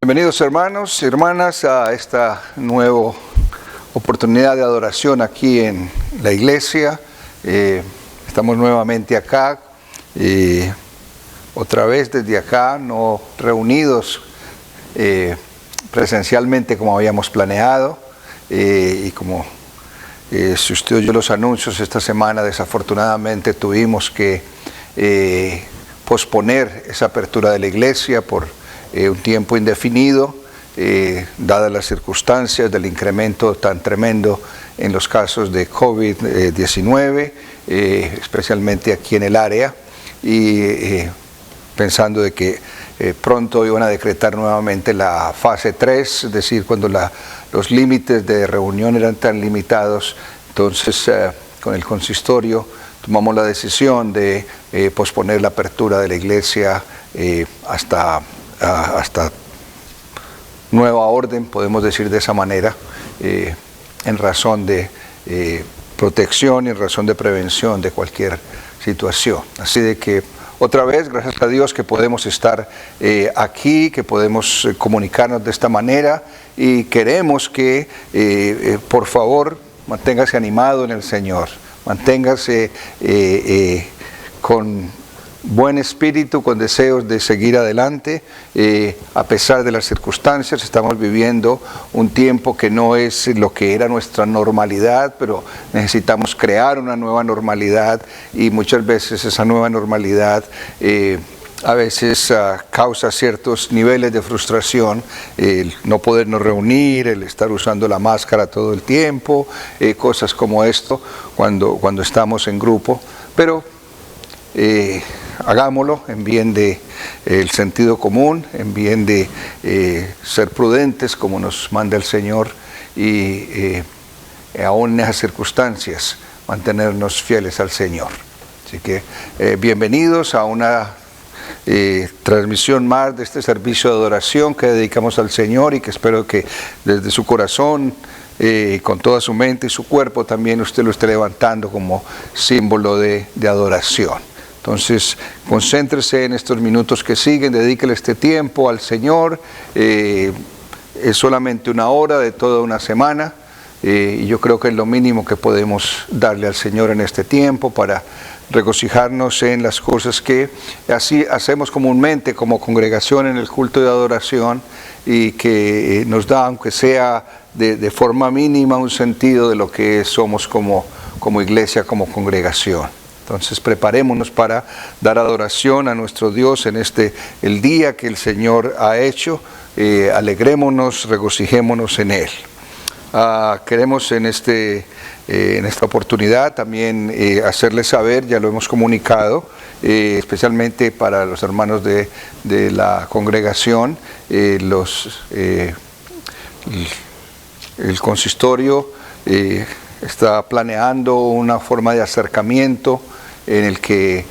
Bienvenidos hermanos y hermanas a esta nueva oportunidad de adoración aquí en la iglesia. Estamos nuevamente acá, otra vez desde acá, no reunidos presencialmente como habíamos planeado, y como si usted oyó los anuncios esta semana, desafortunadamente tuvimos que posponer esa apertura de la iglesia por un tiempo indefinido, dadas las circunstancias del incremento tan tremendo en los casos de COVID-19, especialmente aquí en el área, y pensando de que pronto iban a decretar nuevamente la fase 3, es decir, cuando los límites de reunión eran tan limitados. Entonces con el consistorio tomamos la decisión de posponer la apertura de la iglesia hasta nueva orden, podemos decir de esa manera, en razón de protección y en razón de prevención de cualquier situación. Así de que otra vez, gracias a Dios que podemos estar aquí, que podemos comunicarnos de esta manera, y queremos que por favor manténgase animado en el Señor, manténgase con buen espíritu, con deseos de seguir adelante, a pesar de las circunstancias. Estamos viviendo un tiempo que no es lo que era nuestra normalidad, pero necesitamos crear una nueva normalidad, y muchas veces esa nueva normalidad a veces causa ciertos niveles de frustración, el no podernos reunir, el estar usando la máscara todo el tiempo, cosas como esto cuando estamos en grupo, pero hagámoslo en bien de el sentido común, en bien de ser prudentes como nos manda el Señor, y aún en esas circunstancias mantenernos fieles al Señor. Así que bienvenidos a una transmisión más de este servicio de adoración que dedicamos al Señor, y que espero que desde su corazón, con toda su mente y su cuerpo, también usted lo esté levantando como símbolo de adoración. Entonces, concéntrese en estos minutos que siguen, dedíquele este tiempo al Señor. Es solamente una hora de toda una semana, y yo creo que es lo mínimo que podemos darle al Señor en este tiempo para regocijarnos en las cosas que así hacemos comúnmente como congregación en el culto de adoración, y que nos da, aunque sea de forma mínima, un sentido de lo que somos como iglesia, como congregación. Entonces preparémonos para dar adoración a nuestro Dios en el día que el Señor ha hecho. Alegrémonos, regocijémonos en Él. Queremos en esta oportunidad también hacerles saber, ya lo hemos comunicado, especialmente para los hermanos de la congregación, el consistorio está planeando una forma de acercamiento en el que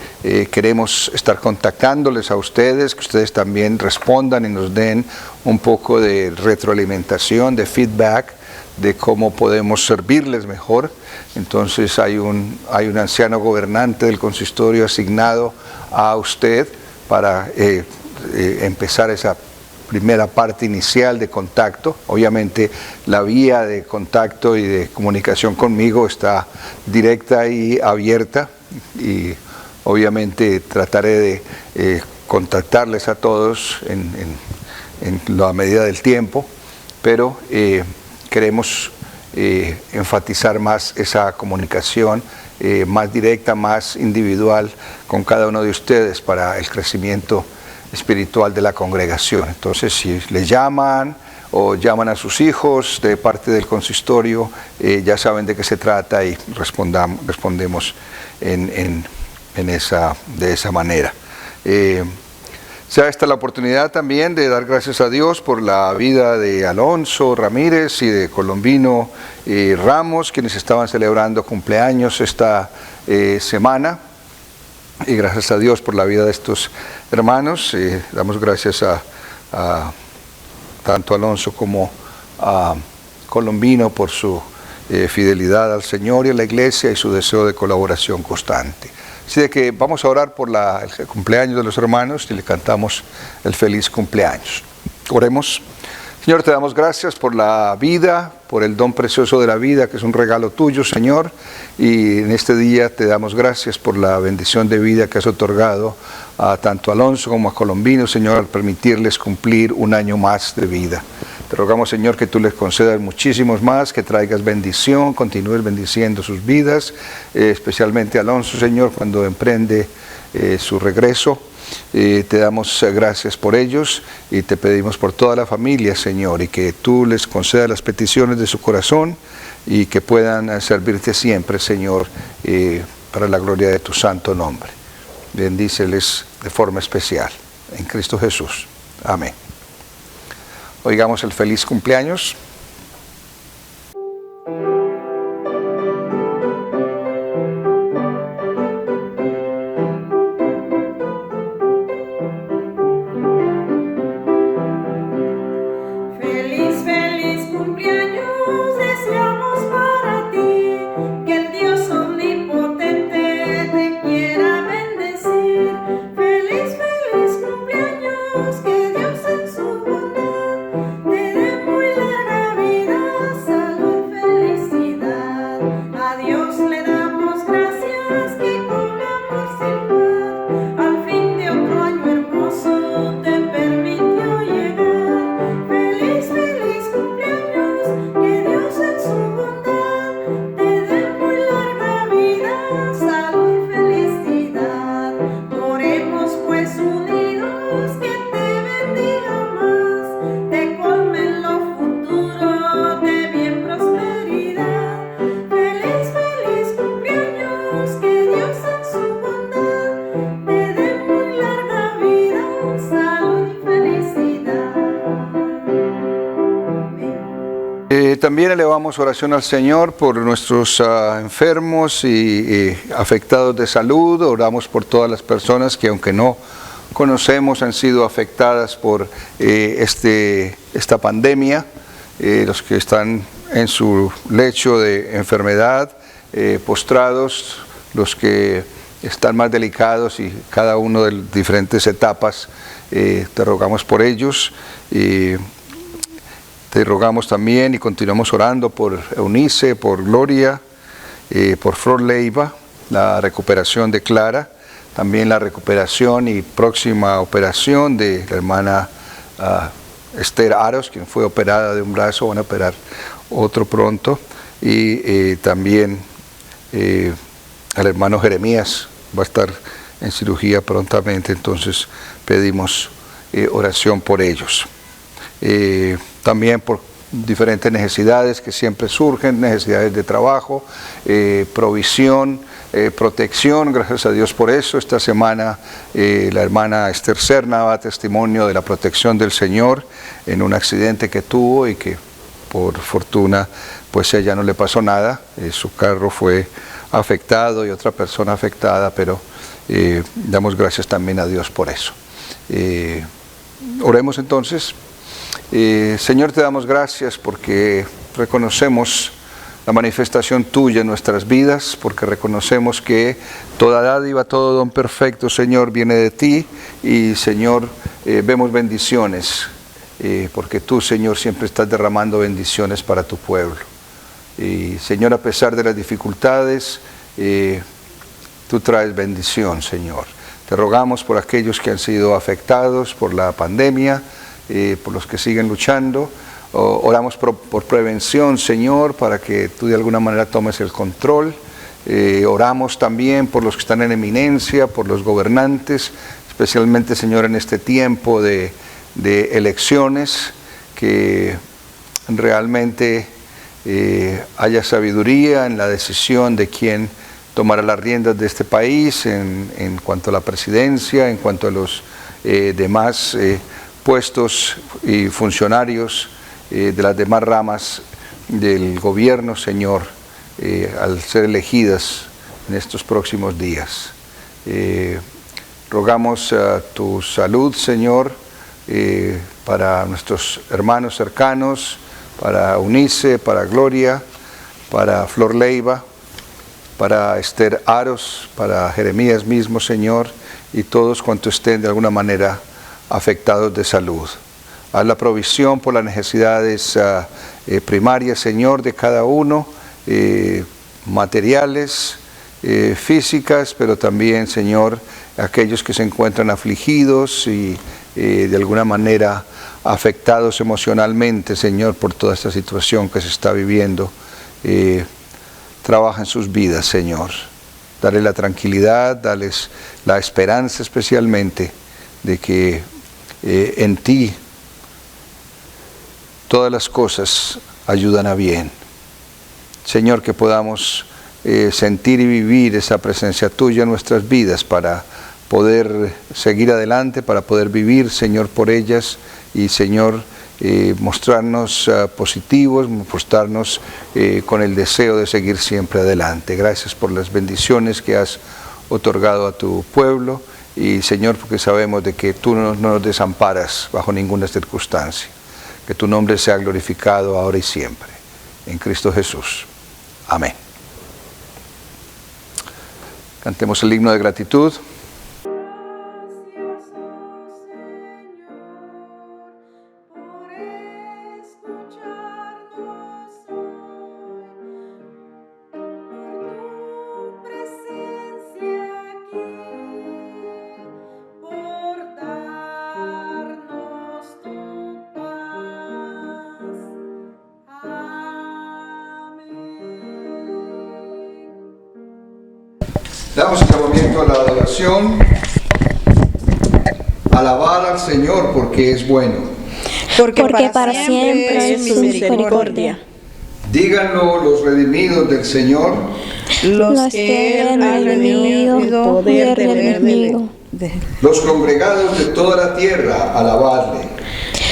queremos estar contactándoles a ustedes, que ustedes también respondan y nos den un poco de retroalimentación, de feedback, de cómo podemos servirles mejor. Entonces hay un anciano gobernante del consistorio asignado a usted para empezar esa primera parte inicial de contacto. Obviamente la vía de contacto y de comunicación conmigo está directa y abierta, y obviamente trataré de contactarles a todos en la medida del tiempo, pero queremos enfatizar más esa comunicación más directa, más individual con cada uno de ustedes para el crecimiento espiritual de la congregación. Entonces, si les llaman o llaman a sus hijos de parte del consistorio, ya saben de qué se trata, y respondemos de esa manera. Sea esta la oportunidad también de dar gracias a Dios por la vida de Alonso Ramírez y de Colombino Ramos, quienes estaban celebrando cumpleaños esta semana. Y gracias a Dios por la vida de estos hermanos. Damos gracias a tanto Alonso como a Colombino por su fidelidad al Señor y a la iglesia, y su deseo de colaboración constante. Así de que vamos a orar por el cumpleaños de los hermanos, y le cantamos el feliz cumpleaños. Oremos. Señor, te damos gracias por la vida, por el don precioso de la vida, que es un regalo tuyo, Señor. Y en este día te damos gracias por la bendición de vida que has otorgado a tanto a Alonso como a Colombino, Señor, al permitirles cumplir un año más de vida. Te rogamos, Señor, que tú les concedas muchísimos más, que traigas bendición, continúes bendiciendo sus vidas, especialmente a Alonso, Señor, cuando emprende su regreso. Te damos gracias por ellos y te pedimos por toda la familia, Señor, y que tú les concedas las peticiones de su corazón y que puedan servirte siempre, Señor, para la gloria de tu santo nombre. Bendíceles de forma especial. En Cristo Jesús. Amén. Oigamos el feliz cumpleaños. También elevamos oración al Señor por nuestros enfermos y afectados de salud. Oramos por todas las personas que, aunque no conocemos, han sido afectadas por esta pandemia. Los que están en su lecho de enfermedad, postrados, los que están más delicados y cada uno de diferentes etapas, te rogamos por ellos. Te rogamos también y continuamos orando por Eunice, por Gloria, por Flor Leiva, la recuperación de Clara, también la recuperación y próxima operación de la hermana Esther Aros, quien fue operada de un brazo, van a operar otro pronto, y también al hermano Jeremías, va a estar en cirugía prontamente, entonces pedimos oración por ellos. También por diferentes necesidades que siempre surgen, necesidades de trabajo, provisión, protección, gracias a Dios por eso. Esta semana la hermana Esther Serna daba testimonio de la protección del Señor en un accidente que tuvo y que por fortuna pues a ella no le pasó nada, su carro fue afectado y otra persona afectada, pero damos gracias también a Dios por eso. Oremos entonces. Señor, te damos gracias porque reconocemos la manifestación tuya en nuestras vidas, porque reconocemos que toda dádiva, todo don perfecto, Señor, viene de ti y, Señor, vemos bendiciones, porque tú, Señor, siempre estás derramando bendiciones para tu pueblo. Y, Señor, a pesar de las dificultades, tú traes bendición, Señor. Te rogamos por aquellos que han sido afectados por la pandemia, por los que siguen luchando. Oramos por prevención, Señor, para que tú de alguna manera tomes el control. Oramos también por los que están en eminencia, por los gobernantes, especialmente, Señor, en este tiempo de elecciones, que realmente haya sabiduría en la decisión de quién tomará las riendas de este país en cuanto a la presidencia, en cuanto a los demás puestos y funcionarios de las demás ramas del gobierno, Señor, al ser elegidas en estos próximos días. Rogamos tu salud, Señor, para nuestros hermanos cercanos, para Eunice, para Gloria, para Flor Leiva, para Esther Aros, para Jeremías mismo, Señor, y todos cuantos estén de alguna manera afectados de salud. Haz la provisión por las necesidades primarias, Señor, de cada uno, materiales, físicas, pero también, Señor, aquellos que se encuentran afligidos y de alguna manera afectados emocionalmente, Señor, por toda esta situación que se está viviendo. Trabaja en sus vidas, Señor. Dale la tranquilidad, dales la esperanza especialmente de que en ti todas las cosas ayudan a bien. Señor, que podamos sentir y vivir esa presencia tuya en nuestras vidas para poder seguir adelante, para poder vivir, Señor, por ellas y, Señor, mostrarnos positivos, mostrarnos con el deseo de seguir siempre adelante. Gracias por las bendiciones que has otorgado a tu pueblo y, Señor, porque sabemos de que tú no nos desamparas bajo ninguna circunstancia. Que tu nombre sea glorificado ahora y siempre. En Cristo Jesús. Amén. Cantemos el himno de gratitud. Damos acabamiento a la adoración, alabar al Señor porque es bueno. Porque para siempre es su misericordia. Díganlo los redimidos del Señor, Los que han redimido el poder del enemigo. los congregados de toda la tierra, alabadle.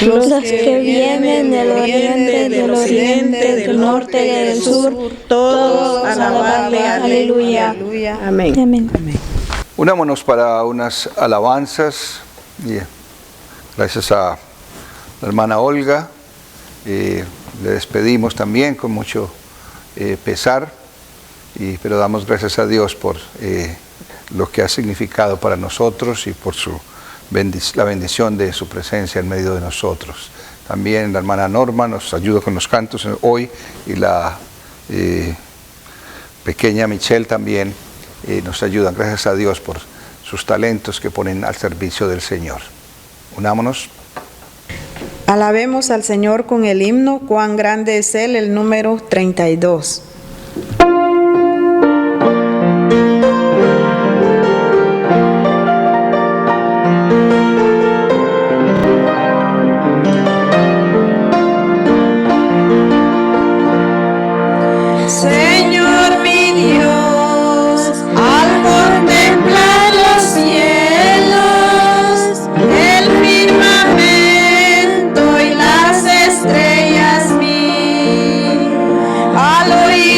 Los que vienen del oriente, del occidente, del norte y del sur, todos alabarle, aleluya. Amén. Amén. Unámonos para unas alabanzas. Gracias a la hermana Olga. Le despedimos también con mucho pesar, pero damos gracias a Dios por lo que ha significado para nosotros y por la bendición de su presencia en medio de nosotros. También la hermana Norma nos ayuda con los cantos hoy y la pequeña Michelle también nos ayudan. Gracias a Dios por sus talentos que ponen al servicio del Señor. Unámonos. Alabemos al Señor con el himno Cuán grande es Él, el número 32. Señor mi Dios, al contemplar los cielos, el firmamento y las estrellas vi, al oír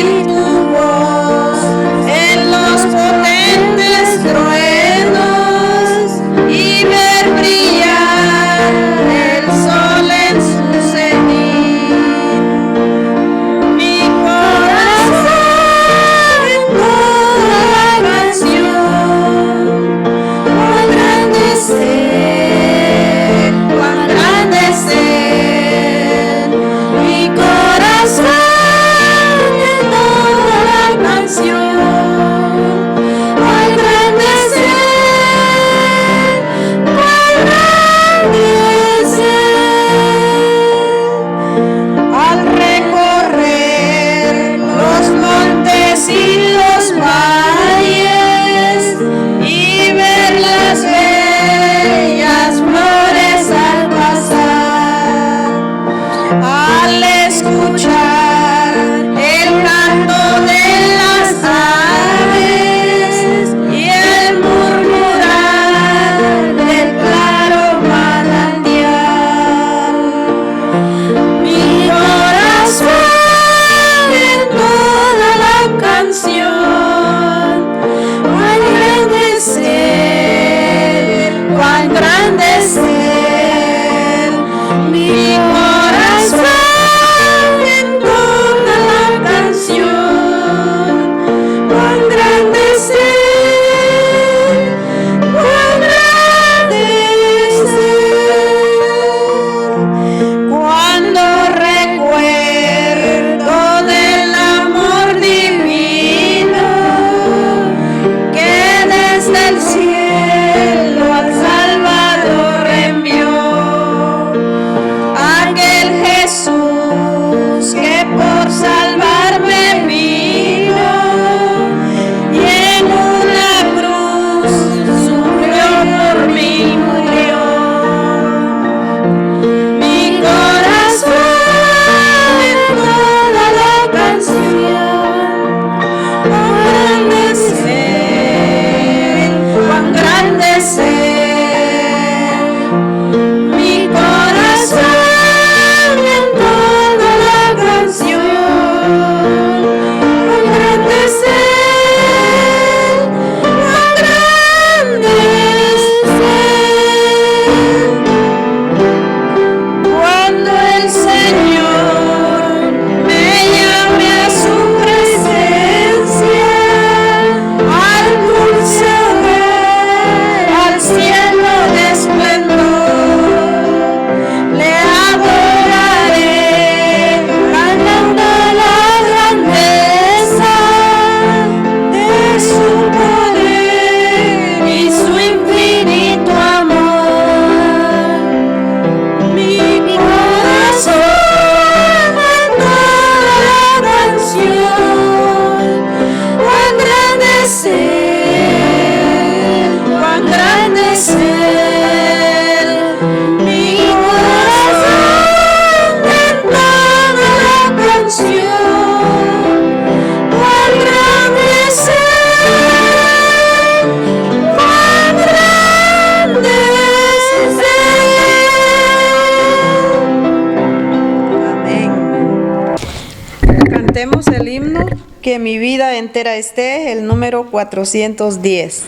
Cantemos el himno Que mi vida entera esté, el número 410.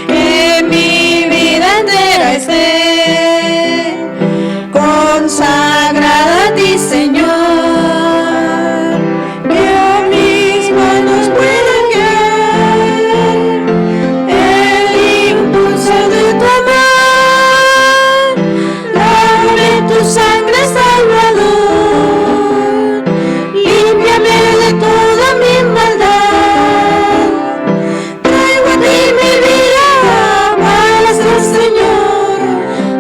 Que mi vida entera esté consagrada a ti, Señor, que mis manos puedan guiar el impulso de tu amor. Dame tu sangre, Salvador, límpiame de toda mi maldad. Traigo a ti mi vida para ser, Señor,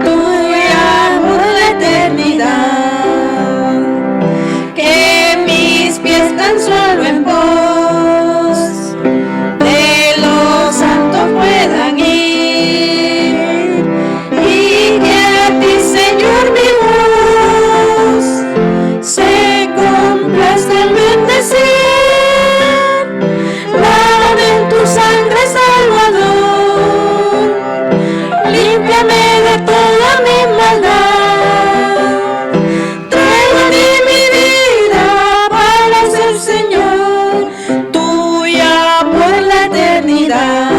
tuya por la eternidad. Que mis pies tan solo en pos de los santos puedan ir, y que a ti, Señor, mi voz se complazca en bendecir. Lávame en tu sangre, Salvador, límpiame de toda mi maldad. Traigo a ti mi vida para ser, Señor, tuya por la eternidad.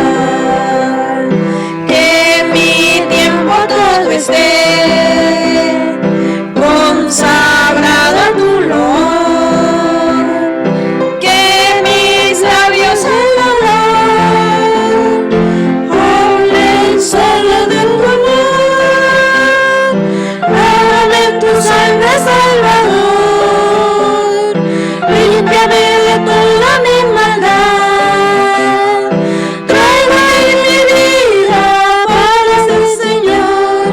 Que mi tiempo todo esté consagrado a tu olor. Que mis labios al hablar hablen solo de tu amor. Lávame tu sangre, Salvador, límpiame de toda mi maldad. Traigo en mi vida para ser, Señor,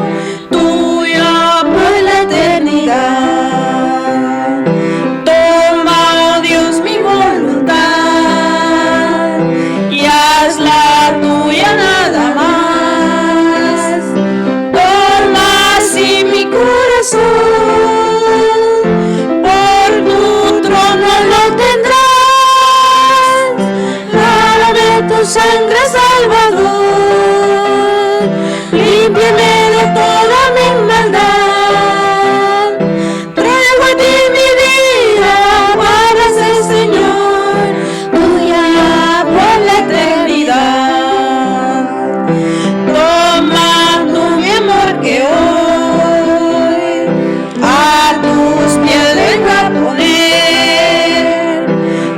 tuya por la eternidad. Toma, oh Dios, mi voluntad y hazla tuya nada más. Toma así mi corazón, por tu trono lo tendrás. Lávame tu sangre, Salvador, límpiame de toda mi maldad. Traigo a ti mi vida para ser, Señor, tuya por la eternidad. Toma tú mi amor que hoy a tus pies vengo a poner.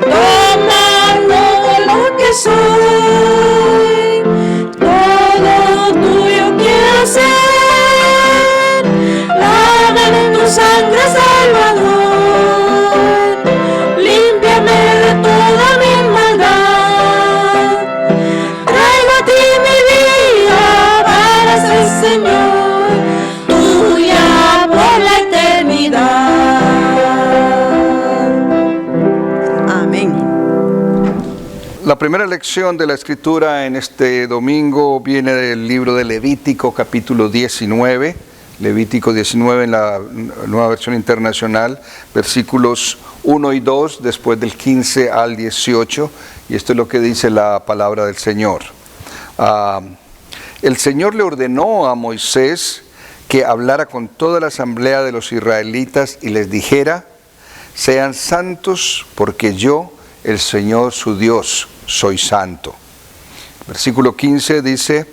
Toma todo lo que soy, todo tuyo quiero ser. Lávame en tu sangre, Salvador, límpiame de toda mi maldad. Traigo a ti mi vida para ser, Señor, tuya por la eternidad. Amén. La primera lección de la Escritura en este domingo viene del libro de Levítico, capítulo 19. Levítico 19 en la Nueva Versión Internacional, versículos 1 y 2, después del 15 al 18. Y esto es lo que dice la palabra del Señor. El Señor le ordenó a Moisés que hablara con toda la asamblea de los israelitas y les dijera: sean santos porque yo, el Señor su Dios, soy santo. Versículo 15 dice: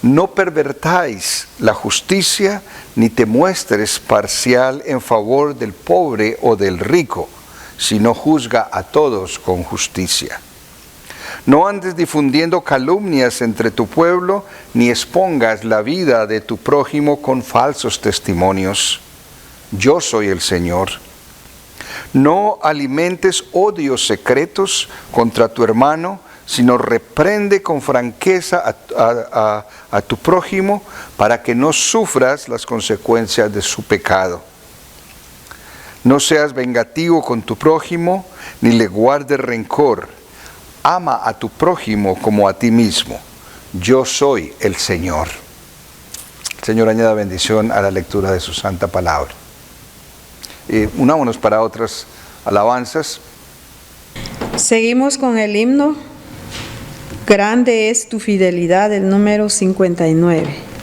no pervertáis la justicia, ni te muestres parcial en favor del pobre o del rico, sino juzga a todos con justicia. No andes difundiendo calumnias entre tu pueblo, ni expongas la vida de tu prójimo con falsos testimonios. Yo soy el Señor. No alimentes odios secretos contra tu hermano, sino reprende con franqueza a tu prójimo para que no sufras las consecuencias de su pecado. No seas vengativo con tu prójimo, ni le guardes rencor. Ama a tu prójimo como a ti mismo. Yo soy el Señor. El Señor añada bendición a la lectura de su santa palabra. Unámonos para otras alabanzas. Seguimos con el himno Grande es tu fidelidad, el número 59.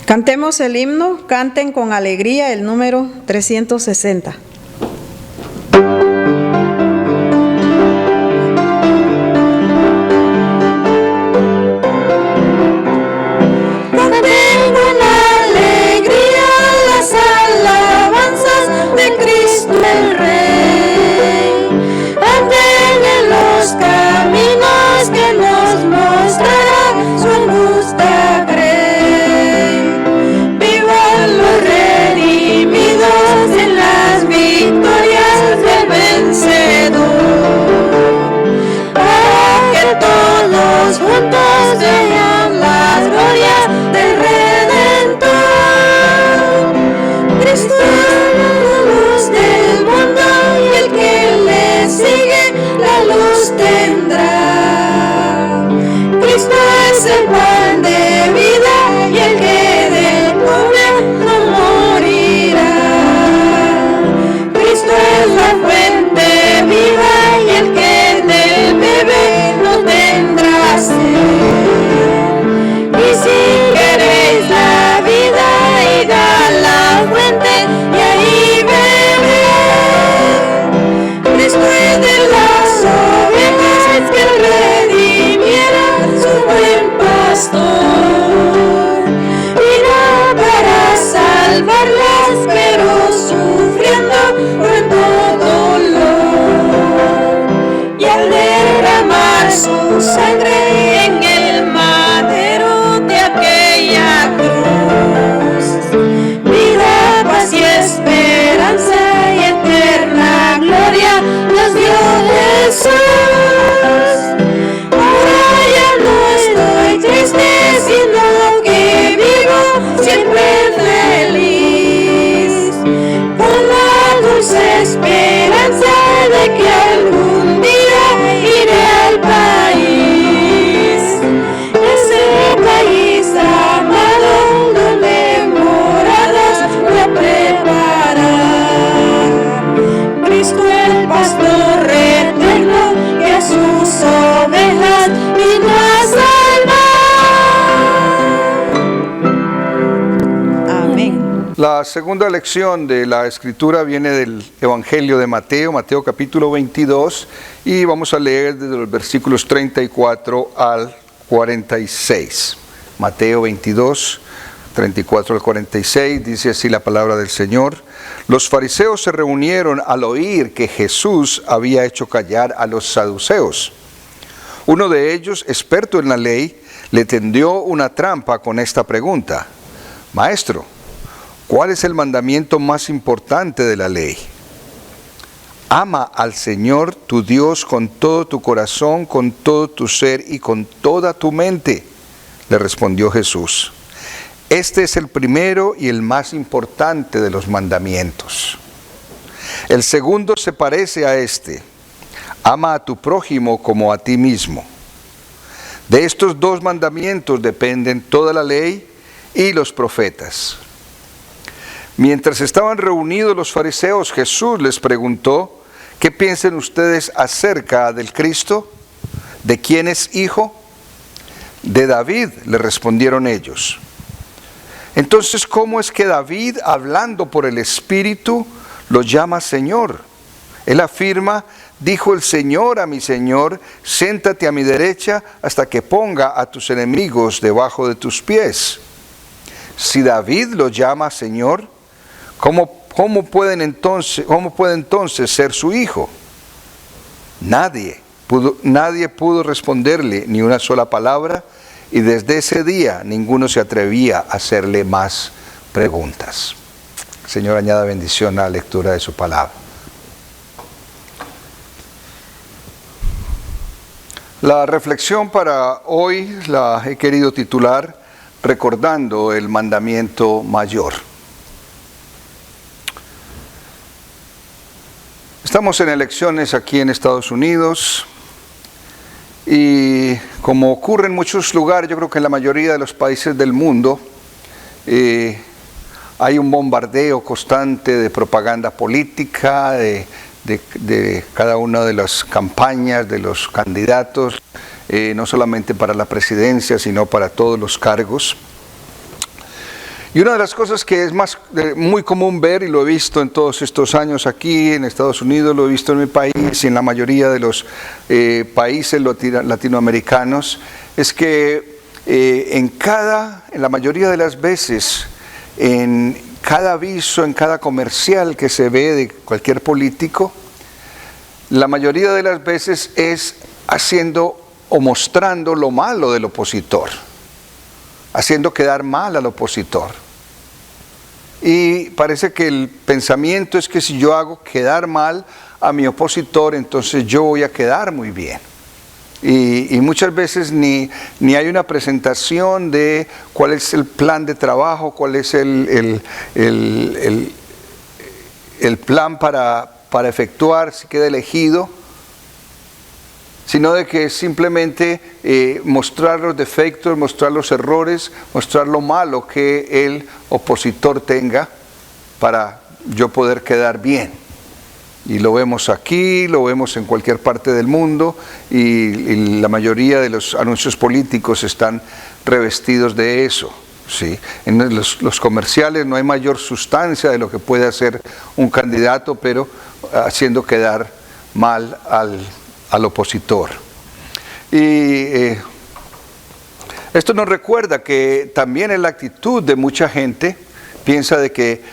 Cantemos el himno, canten con alegría el número 360. Vivan los redimidos en las vidas. La segunda lección de la Escritura viene del Evangelio de Mateo, Mateo capítulo 22, y vamos a leer desde los versículos 34 al 46. Mateo 22, 34 al 46, dice así la palabra del Señor. Los fariseos se reunieron al oír que Jesús había hecho callar a los saduceos. Uno de ellos, experto en la ley, le tendió una trampa con esta pregunta: Maestro, ¿cuál es el mandamiento más importante de la ley? Ama al Señor tu Dios con todo tu corazón, con todo tu ser y con toda tu mente, le respondió Jesús. Este es el primero y el más importante de los mandamientos. El segundo se parece a este: ama a tu prójimo como a ti mismo. De estos dos mandamientos dependen toda la ley y los profetas. Mientras estaban reunidos los fariseos, Jesús les preguntó: ¿qué piensan ustedes acerca del Cristo? ¿De quién es hijo? De David, le respondieron ellos. Entonces, ¿cómo es que David, hablando por el Espíritu, lo llama Señor? Él afirma: dijo el Señor a mi Señor, siéntate a mi derecha hasta que ponga a tus enemigos debajo de tus pies. Si David lo llama Señor, ¿cómo puede entonces ser su hijo? Nadie pudo responderle ni una sola palabra, y desde ese día ninguno se atrevía a hacerle más preguntas. Señor, añada bendición a la lectura de su palabra. La reflexión para hoy la he querido titular recordando el mandamiento mayor. Estamos en elecciones aquí en Estados Unidos y como ocurre en muchos lugares, yo creo que en la mayoría de los países del mundo, hay un bombardeo constante de propaganda política, de cada una de las campañas de los candidatos, no solamente para la presidencia, sino para todos los cargos. Y una de las cosas que es muy común ver, y lo he visto en todos estos años aquí en Estados Unidos, lo he visto en mi país y en la mayoría de los países latinoamericanos, es que en la mayoría de las veces, en cada aviso, en cada comercial que se ve de cualquier político, la mayoría de las veces es haciendo o mostrando lo malo del opositor, haciendo quedar mal al opositor. Y parece que el pensamiento es que si yo hago quedar mal a mi opositor, entonces yo voy a quedar muy bien. Y muchas veces ni hay una presentación de cuál es el plan de trabajo, cuál es el plan para efectuar si queda elegido, sino de que simplemente mostrar los defectos, mostrar los errores, mostrar lo malo que el opositor tenga para yo poder quedar bien. Y lo vemos aquí, lo vemos en cualquier parte del mundo, y la mayoría de los anuncios políticos están revestidos de eso. ¿Sí? En los comerciales no hay mayor sustancia de lo que puede hacer un candidato, pero haciendo quedar mal al opositor. Y esto nos recuerda que también en la actitud de mucha gente piensa de que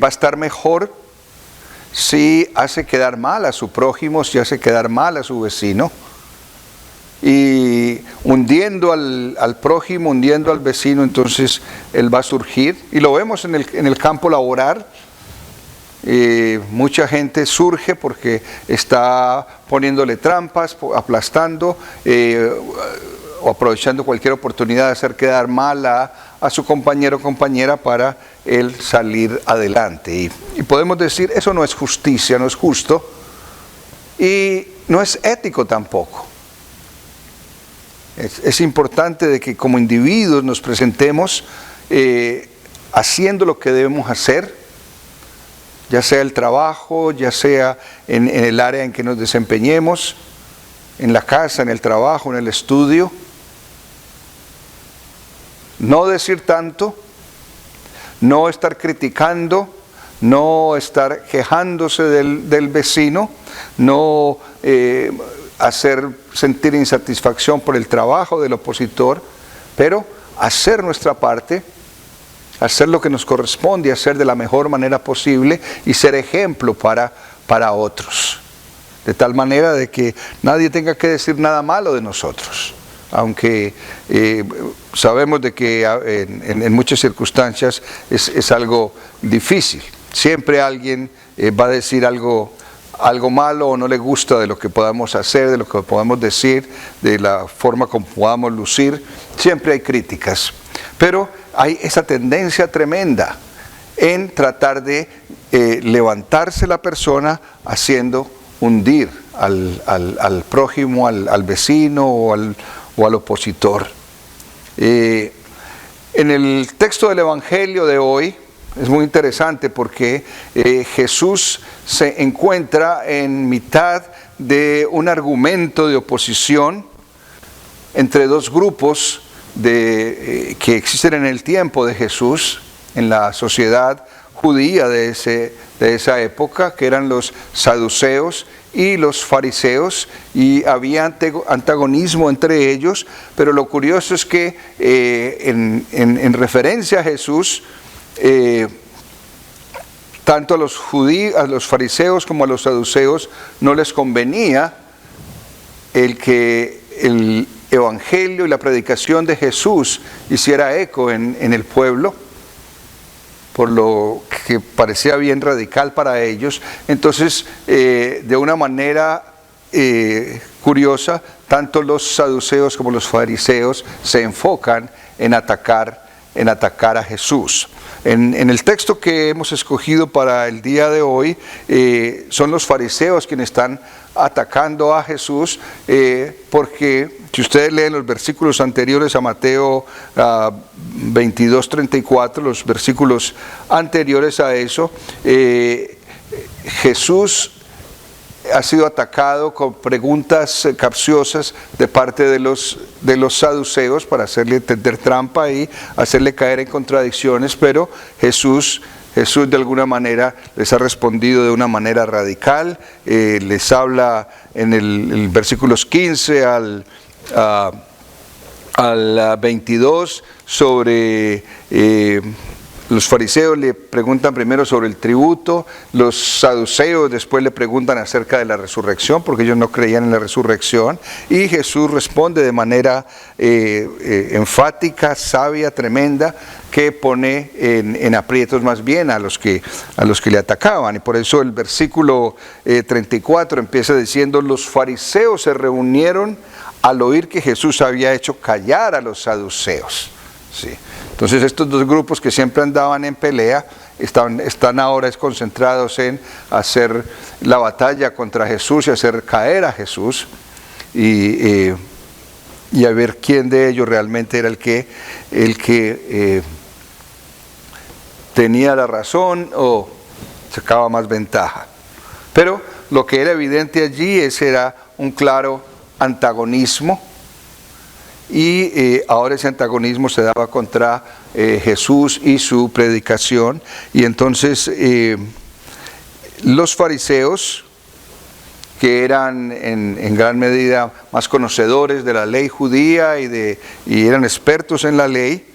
va a estar mejor si hace quedar mal a su prójimo, si hace quedar mal a su vecino, y hundiendo al prójimo, hundiendo al vecino, entonces él va a surgir. Y lo vemos en el campo laboral. Mucha gente surge porque está poniéndole trampas, aplastando o aprovechando cualquier oportunidad de hacer quedar mal a su compañero o compañera para él salir adelante. Y podemos decir, eso no es justicia, no es justo, y no es ético tampoco. Es importante de que como individuos nos presentemos haciendo lo que debemos hacer, ya sea el trabajo, ya sea en el área en que nos desempeñemos, en la casa, en el trabajo, en el estudio. No decir tanto, no estar criticando, no estar quejándose del vecino, no hacer sentir insatisfacción por el trabajo del opositor, pero hacer nuestra parte, hacer lo que nos corresponde, hacer de la mejor manera posible y ser ejemplo para otros. De tal manera de que nadie tenga que decir nada malo de nosotros. Aunque sabemos de que en muchas circunstancias es algo difícil. Siempre alguien va a decir algo malo o no le gusta de lo que podamos hacer, de lo que podamos decir, de la forma como podamos lucir. Siempre hay críticas. Pero hay esa tendencia tremenda en tratar de levantarse la persona haciendo hundir al prójimo, al vecino o al opositor. En el texto del Evangelio de hoy es muy interesante porque Jesús se encuentra en mitad de un argumento de oposición entre dos grupos que existen en el tiempo de Jesús, en la sociedad judía de esa época, que eran los saduceos y los fariseos, y había antagonismo entre ellos, pero lo curioso es que en referencia a Jesús, tanto a los fariseos como a los saduceos no les convenía el que el evangelio y la predicación de Jesús hiciera eco en el pueblo, por lo que parecía bien radical para ellos. Entonces, de una manera curiosa, tanto los saduceos como los fariseos se enfocan en atacar a Jesús. En el texto que hemos escogido para el día de hoy, son los fariseos quienes están atacando a Jesús, porque si ustedes leen los versículos anteriores a Mateo 22:34, los versículos anteriores a eso, Jesús ha sido atacado con preguntas capciosas de parte de los saduceos para hacerle entender trampa y hacerle caer en contradicciones, pero Jesús de alguna manera les ha respondido de una manera radical. Les habla en el versículos 15 al 22 sobre... Los fariseos le preguntan primero sobre el tributo, los saduceos después le preguntan acerca de la resurrección, porque ellos no creían en la resurrección, y Jesús responde de manera enfática, sabia, tremenda, que pone en aprietos más bien a los que le atacaban. Y por eso el versículo 34 empieza diciendo: los fariseos se reunieron al oír que Jesús había hecho callar a los saduceos. Sí. Entonces estos dos grupos que siempre andaban en pelea están ahora concentrados en hacer la batalla contra Jesús y hacer caer a Jesús y a ver quién de ellos realmente era el que tenía la razón o sacaba más ventaja. Pero lo que era evidente allí era un claro antagonismo. Y ahora ese antagonismo se daba contra Jesús y su predicación. Y entonces los fariseos, que eran en gran medida más conocedores de la ley judía y eran expertos en la ley,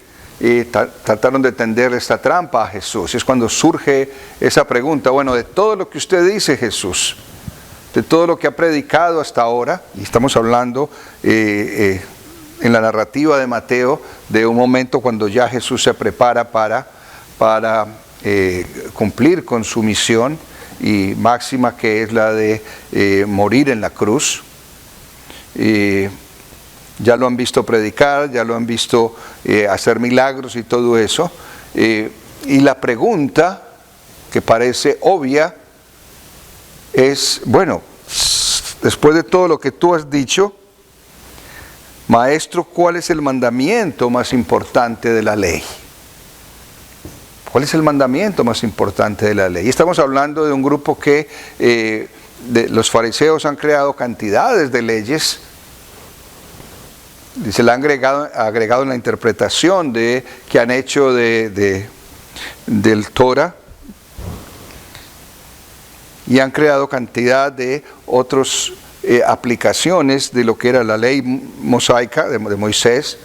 trataron de tender esta trampa a Jesús. Y es cuando surge esa pregunta: bueno, de todo lo que usted dice, Jesús, de todo lo que ha predicado hasta ahora, y estamos hablando en la narrativa de Mateo de un momento cuando ya Jesús se prepara para cumplir con su misión y máxima, que es la de morir en la cruz. Ya lo han visto predicar, ya lo han visto hacer milagros y todo eso. Y la pregunta, que parece obvia, es: bueno, después de todo lo que tú has dicho, Maestro, ¿cuál es el mandamiento más importante de la ley? ¿Cuál es el mandamiento más importante de la ley? Y estamos hablando de un grupo que los fariseos han creado cantidades de leyes. Se le han agregado en la interpretación que han hecho de del Torah, y han creado cantidad de otras aplicaciones de lo que era la ley mosaica de Moisés,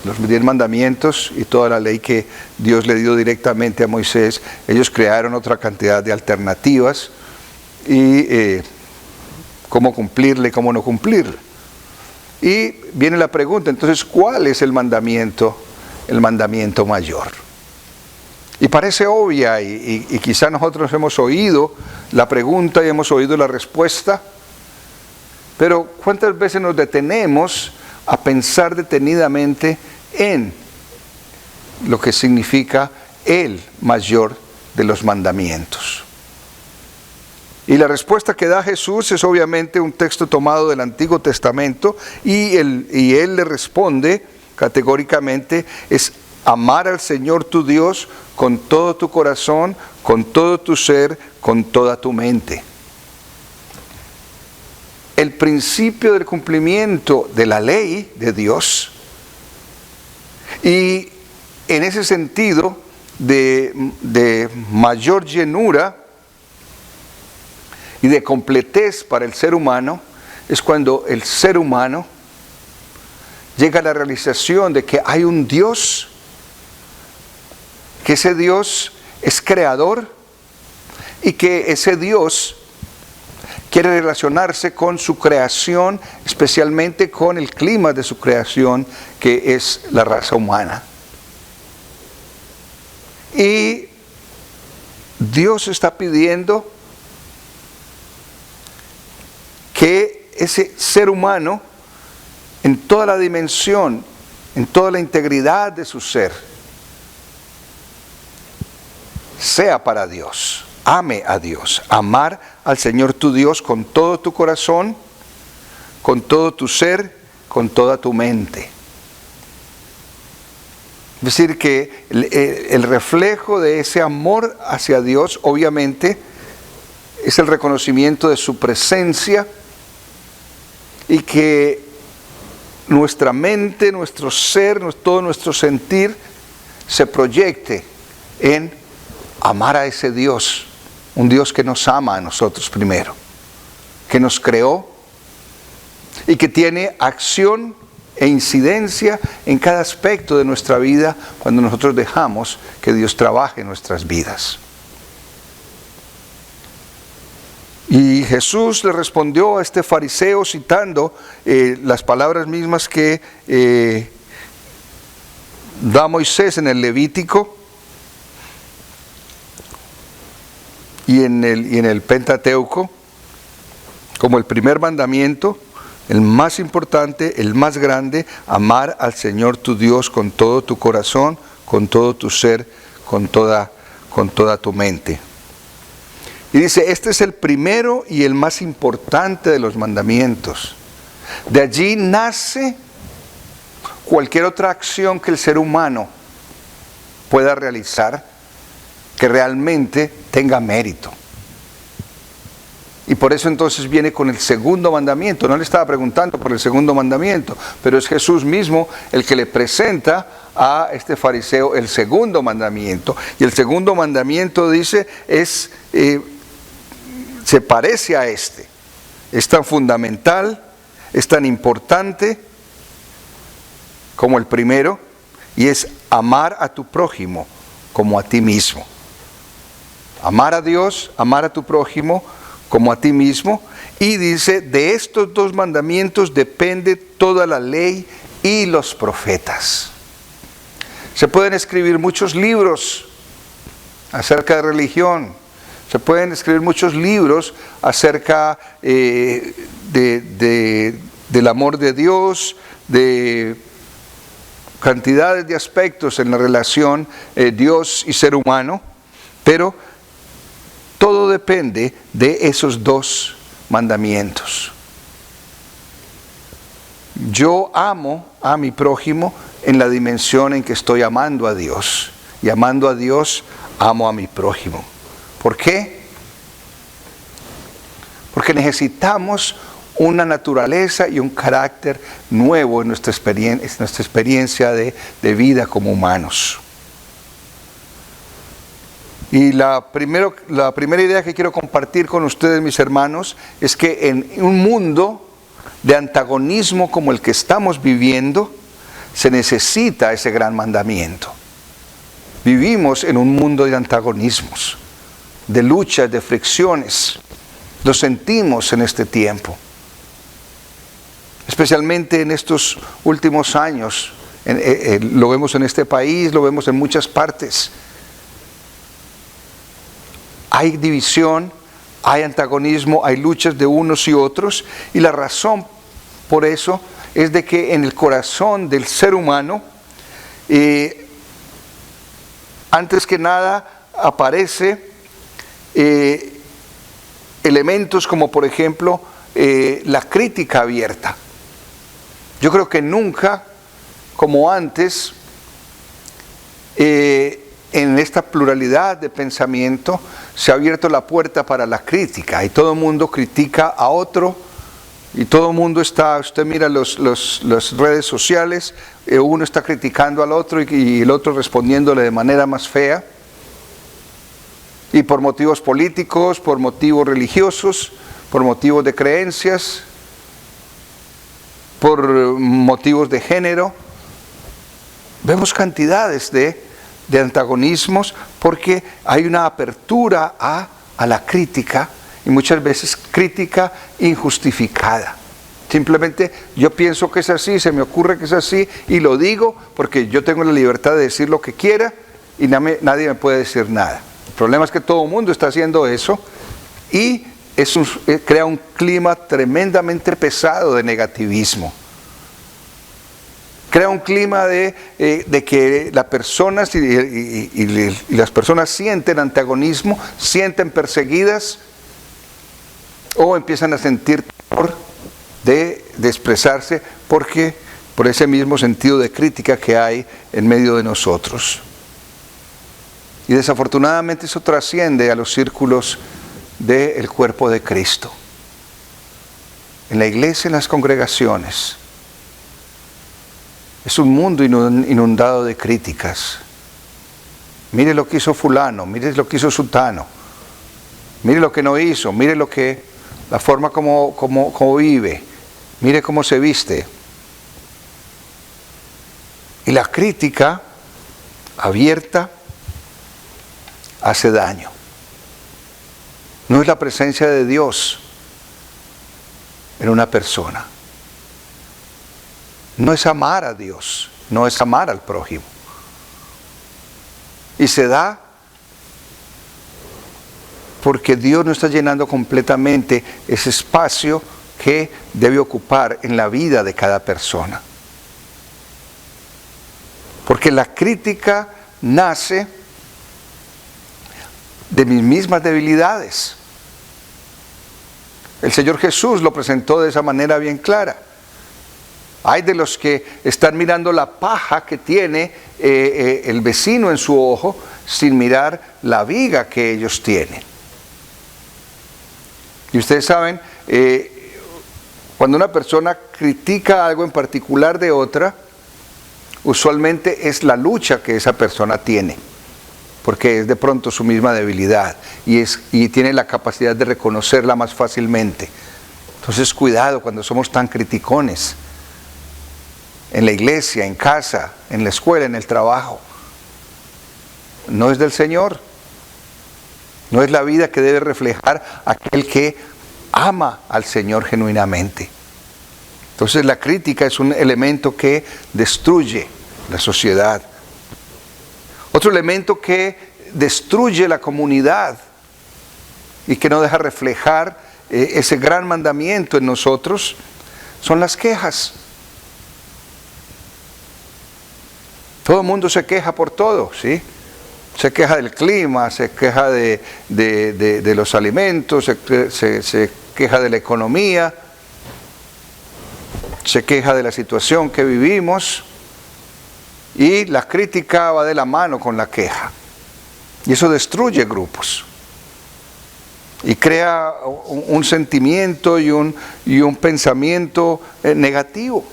los 10 mandamientos y toda la ley que Dios le dio directamente a Moisés. Ellos crearon otra cantidad de alternativas y cómo cumplirle, cómo no cumplirle. Y viene la pregunta, entonces, ¿cuál es el mandamiento mayor? Y parece obvia, y quizá nosotros hemos oído la pregunta y hemos oído la respuesta, pero ¿cuántas veces nos detenemos a pensar detenidamente en lo que significa el mayor de los mandamientos? Y la respuesta que da Jesús es obviamente un texto tomado del Antiguo Testamento, y él le responde categóricamente, es amar al Señor tu Dios con todo tu corazón, con todo tu ser, con toda tu mente. El principio del cumplimiento de la ley de Dios, y en ese sentido de mayor llenura y de completez para el ser humano, es cuando el ser humano llega a la realización de que hay un Dios, que ese Dios es creador y que ese Dios quiere relacionarse con su creación, especialmente con el clima de su creación, que es la raza humana. Y Dios está pidiendo que ese ser humano, en toda la dimensión, en toda la integridad de su ser, sea para Dios, ame a Dios, amar al Señor tu Dios con todo tu corazón, con todo tu ser, con toda tu mente. Es decir, que el reflejo de ese amor hacia Dios, obviamente, es el reconocimiento de su presencia, y que nuestra mente, nuestro ser, todo nuestro sentir se proyecte en amar a ese Dios, un Dios que nos ama a nosotros primero, que nos creó y que tiene acción e incidencia en cada aspecto de nuestra vida cuando nosotros dejamos que Dios trabaje en nuestras vidas. Y Jesús le respondió a este fariseo citando las palabras mismas que da Moisés en el Levítico y en el Pentateuco, como el primer mandamiento, el más importante, el más grande: amar al Señor tu Dios con todo tu corazón, con todo tu ser, con toda tu mente. Y dice, este es el primero y el más importante de los mandamientos. De allí nace cualquier otra acción que el ser humano pueda realizar que realmente tenga mérito. Y por eso entonces viene con el segundo mandamiento. No le estaba preguntando por el segundo mandamiento, pero es Jesús mismo el que le presenta a este fariseo el segundo mandamiento. Y el segundo mandamiento, dice, se parece a este. Es tan fundamental, es tan importante como el primero, y es amar a tu prójimo como a ti mismo. Amar a Dios, amar a tu prójimo como a ti mismo. Y dice, de estos dos mandamientos depende toda la ley y los profetas. Se pueden escribir muchos libros acerca de religión, se pueden escribir muchos libros acerca del amor de Dios, de cantidades de aspectos en la relación Dios y ser humano, pero todo depende de esos dos mandamientos. Yo amo a mi prójimo en la dimensión en que estoy amando a Dios, y amando a Dios, amo a mi prójimo. ¿Por qué? Porque necesitamos una naturaleza y un carácter nuevo en nuestra experiencia de vida como humanos. Y la primera idea que quiero compartir con ustedes, mis hermanos, es que en un mundo de antagonismo como el que estamos viviendo, se necesita ese gran mandamiento. Vivimos en un mundo de antagonismos, de luchas, de fricciones. Lo sentimos en este tiempo. Especialmente en estos últimos años. Lo vemos en este país, lo vemos en muchas partes. Hay división, hay antagonismo, hay luchas de unos y otros, y la razón por eso es de que en el corazón del ser humano, antes que nada aparece elementos como por ejemplo la crítica abierta. Yo creo que nunca como antes en esta pluralidad de pensamiento se ha abierto la puerta para la crítica, y todo el mundo critica a otro, y todo el mundo está, usted mira las redes sociales, uno está criticando al otro y el otro respondiéndole de manera más fea, y por motivos políticos, por motivos religiosos, por motivos de creencias, por motivos de género. Vemos cantidades de antagonismos porque hay una apertura a la crítica, y muchas veces crítica injustificada. Simplemente yo pienso que es así, se me ocurre que es así y lo digo porque yo tengo la libertad de decir lo que quiera y nadie me puede decir nada. El problema es que todo el mundo está haciendo eso y crea un clima tremendamente pesado de negativismo. Crea un clima de que las personas y las personas sienten antagonismo, sienten perseguidas o empiezan a sentir temor de expresarse por ese mismo sentido de crítica que hay en medio de nosotros. Y desafortunadamente eso trasciende a los círculos del cuerpo de Cristo. En la iglesia, en las congregaciones, es un mundo inundado de críticas. Mire lo que hizo fulano, mire lo que hizo sutano, mire lo que no hizo, mire la forma como vive, mire cómo se viste. Y la crítica abierta hace daño. No es la presencia de Dios en una persona. No es amar a Dios, no es amar al prójimo. Y se da porque Dios no está llenando completamente ese espacio que debe ocupar en la vida de cada persona. Porque la crítica nace de mis mismas debilidades. El Señor Jesús lo presentó de esa manera bien clara. Hay de los que están mirando la paja que tiene el vecino en su ojo sin mirar la viga que ellos tienen. Y ustedes saben, cuando una persona critica algo en particular de otra, usualmente es la lucha que esa persona tiene, porque es de pronto su misma debilidad y tiene la capacidad de reconocerla más fácilmente. Entonces cuidado cuando somos tan criticones. En la iglesia, en casa, en la escuela, en el trabajo. No es del Señor. No es la vida que debe reflejar aquel que ama al Señor genuinamente. Entonces la crítica es un elemento que destruye la sociedad. Otro elemento que destruye la comunidad y que no deja reflejar ese gran mandamiento en nosotros son las quejas. Todo el mundo se queja por todo, ¿sí? Se queja del clima, se queja de los alimentos, se queja de la economía, se queja de la situación que vivimos, y la crítica va de la mano con la queja. Y eso destruye grupos y crea un sentimiento y un pensamiento negativo.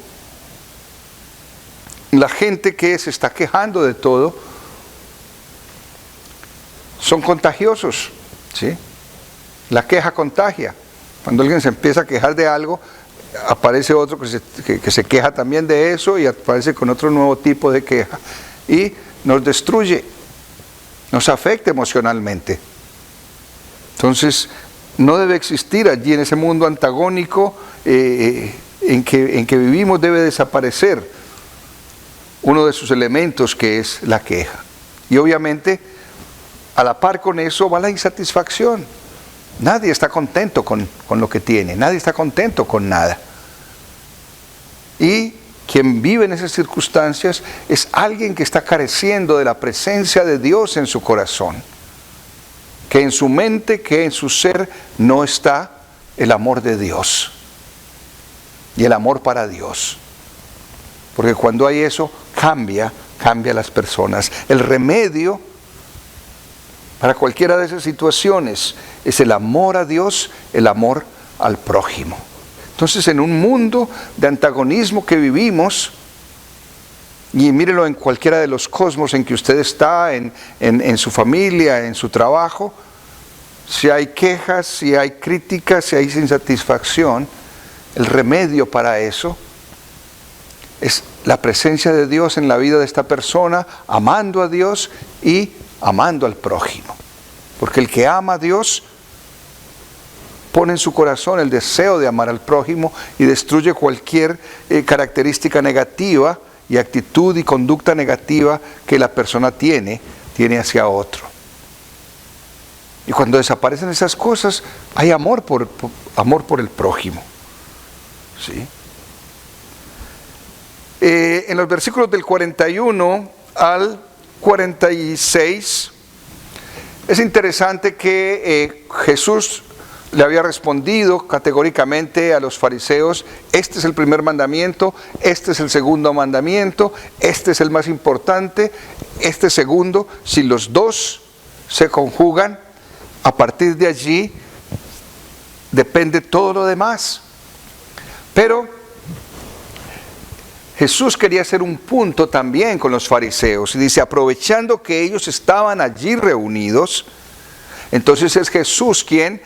La gente que se está quejando de todo son contagiosos, ¿sí? La queja contagia. Cuando alguien se empieza a quejar de algo, aparece otro que se queja también de eso y aparece con otro nuevo tipo de queja y nos destruye, nos afecta emocionalmente. Entonces, no debe existir allí en ese mundo antagónico en que vivimos, debe desaparecer uno de sus elementos, que es la queja. Y obviamente, a la par con eso va la insatisfacción. Nadie está contento con lo que tiene, nadie está contento con nada. Y quien vive en esas circunstancias es alguien que está careciendo de la presencia de Dios en su corazón, que en su mente, que en su ser no está el amor de Dios y el amor para Dios. Porque cuando hay eso, cambia las personas. El remedio para cualquiera de esas situaciones es el amor a Dios, el amor al prójimo. Entonces, en un mundo de antagonismo que vivimos, y mírelo en cualquiera de los cosmos en que usted está, en su familia, en su trabajo, si hay quejas, si hay críticas, si hay insatisfacción, el remedio para eso es la presencia de Dios en la vida de esta persona, amando a Dios y amando al prójimo. Porque el que ama a Dios pone en su corazón el deseo de amar al prójimo y destruye cualquier característica negativa y actitud y conducta negativa que la persona tiene hacia otro. Y cuando desaparecen esas cosas, hay amor por el prójimo. ¿Sí? En los versículos del 41 al 46, es interesante que Jesús le había respondido categóricamente a los fariseos: este es el primer mandamiento, este es el segundo mandamiento, este es el más importante, este segundo, si los dos se conjugan, a partir de allí depende todo lo demás. Pero Jesús quería hacer un punto también con los fariseos y dice: aprovechando que ellos estaban allí reunidos, entonces es Jesús quien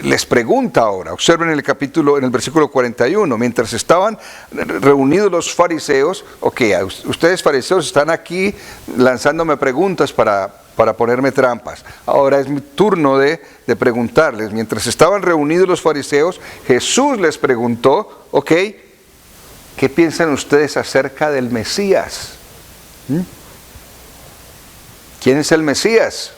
les pregunta ahora. Observen en el versículo 41, mientras estaban reunidos los fariseos: ok, ustedes fariseos están aquí lanzándome preguntas para ponerme trampas. Ahora es mi turno de preguntarles. Mientras estaban reunidos los fariseos, Jesús les preguntó: ok, ¿qué piensan ustedes acerca del Mesías? ¿Quién es el Mesías?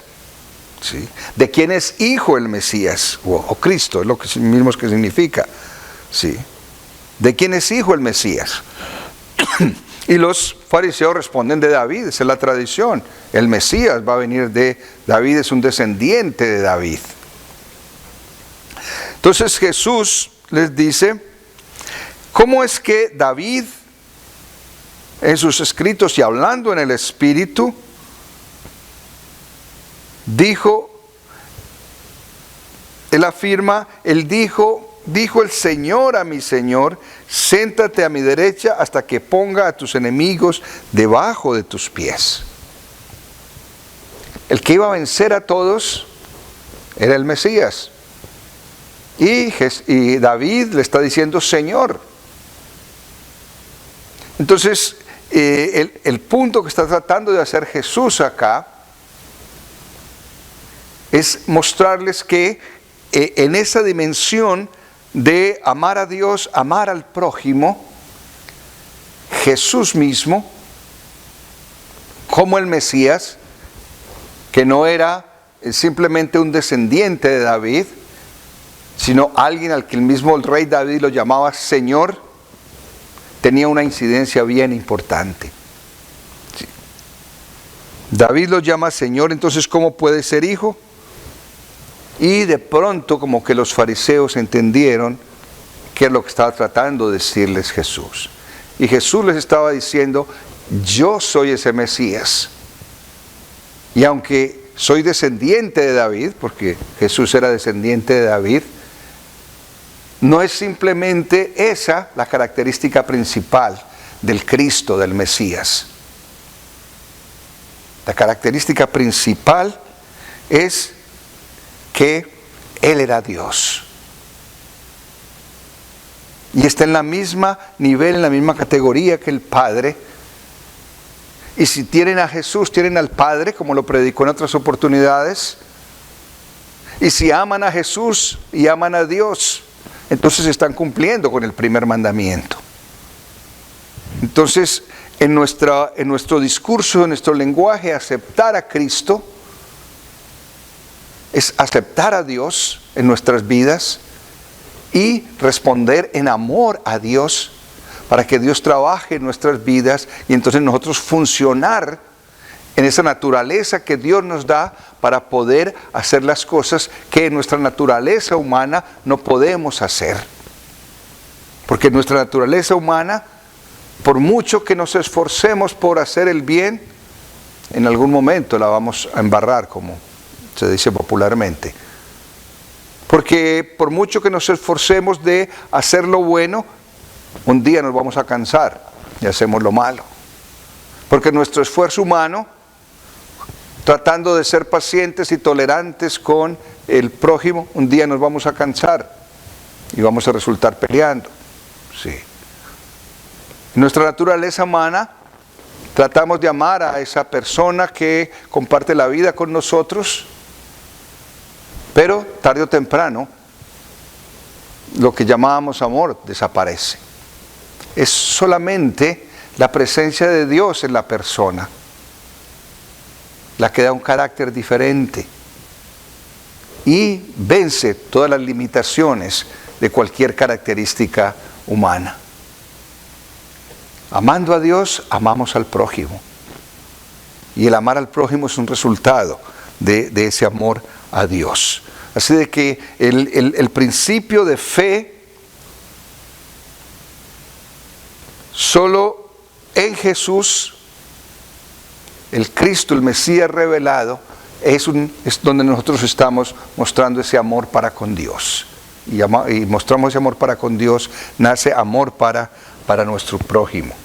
¿Sí? ¿De quién es hijo el Mesías? O Cristo, es lo mismo que significa. ¿Sí? ¿De quién es hijo el Mesías? Y los fariseos responden: de David, esa es la tradición. El Mesías va a venir de David, es un descendiente de David. Entonces Jesús les dice: ¿cómo es que David, en sus escritos y hablando en el Espíritu, dijo, él afirma, él dijo el Señor a mi Señor: siéntate a mi derecha hasta que ponga a tus enemigos debajo de tus pies? El que iba a vencer a todos era el Mesías. Y David le está diciendo Señor. Entonces, el punto que está tratando de hacer Jesús acá es mostrarles que en esa dimensión de amar a Dios, amar al prójimo, Jesús mismo, como el Mesías, que no era simplemente un descendiente de David, sino alguien al que el mismo rey David lo llamaba Señor, tenía una incidencia bien importante. Sí. David lo llama Señor, entonces ¿cómo puede ser hijo? Y de pronto como que los fariseos entendieron qué es lo que estaba tratando de decirles Jesús. Y Jesús les estaba diciendo: yo soy ese Mesías. Y aunque soy descendiente de David, porque Jesús era descendiente de David, no es simplemente esa la característica principal del Cristo, del Mesías. La característica principal es que Él era Dios. Y está en la misma nivel, en la misma categoría que el Padre. Y si tienen a Jesús, tienen al Padre, como lo predicó en otras oportunidades. Y si aman a Jesús y aman a Dios, entonces están cumpliendo con el primer mandamiento. Entonces, en nuestro discurso, en nuestro lenguaje, aceptar a Cristo es aceptar a Dios en nuestras vidas y responder en amor a Dios para que Dios trabaje en nuestras vidas y entonces nosotros funcionar en esa naturaleza que Dios nos da para poder hacer las cosas que en nuestra naturaleza humana no podemos hacer. Porque nuestra naturaleza humana, por mucho que nos esforcemos por hacer el bien, en algún momento la vamos a embarrar, como se dice popularmente. Porque por mucho que nos esforcemos de hacer lo bueno, un día nos vamos a cansar y hacemos lo malo. Porque nuestro esfuerzo humano, tratando de ser pacientes y tolerantes con el prójimo, un día nos vamos a cansar y vamos a resultar peleando. Sí. En nuestra naturaleza humana, tratamos de amar a esa persona que comparte la vida con nosotros, pero tarde o temprano, lo que llamábamos amor desaparece. Es solamente la presencia de Dios en la persona la que da un carácter diferente y vence todas las limitaciones de cualquier característica humana. Amando a Dios, amamos al prójimo. Y el amar al prójimo es un resultado de ese amor a Dios. Así de que el principio de fe solo en Jesús, el Cristo, el Mesías revelado, es donde nosotros estamos mostrando ese amor para con Dios. Y mostramos ese amor para con Dios, nace amor para nuestro prójimo.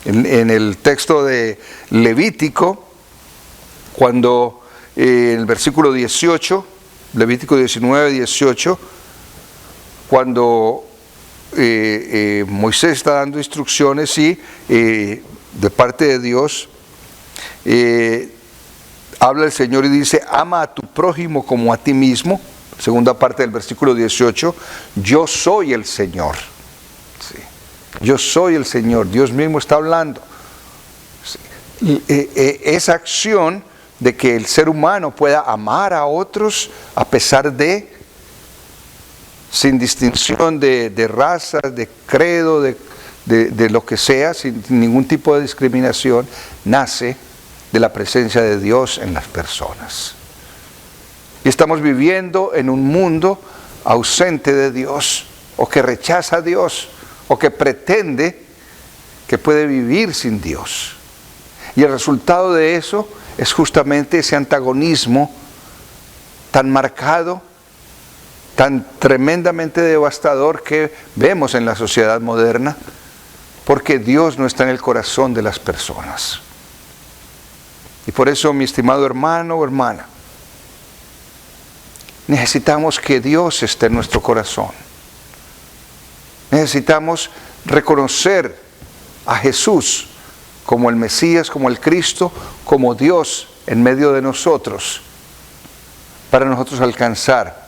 En el texto de Levítico, cuando en el versículo 18, Levítico 19, 18, cuando Moisés está dando instrucciones y de parte de Dios, habla el Señor y dice: ama a tu prójimo como a ti mismo. Segunda parte del versículo 18, yo soy el Señor. Sí. Yo soy el Señor, Dios mismo está hablando. Sí. Esa acción de que el ser humano pueda amar a otros a pesar de, sin distinción de raza, de credo, de lo que sea, sin ningún tipo de discriminación, nace de la presencia de Dios en las personas. Y estamos viviendo en un mundo ausente de Dios, o que rechaza a Dios, o que pretende que puede vivir sin Dios. Y el resultado de eso es justamente ese antagonismo tan marcado, tan tremendamente devastador que vemos en la sociedad moderna, porque Dios no está en el corazón de las personas. Y por eso, mi estimado hermano o hermana, necesitamos que Dios esté en nuestro corazón. Necesitamos reconocer a Jesús como el Mesías, como el Cristo, como Dios en medio de nosotros, para nosotros alcanzar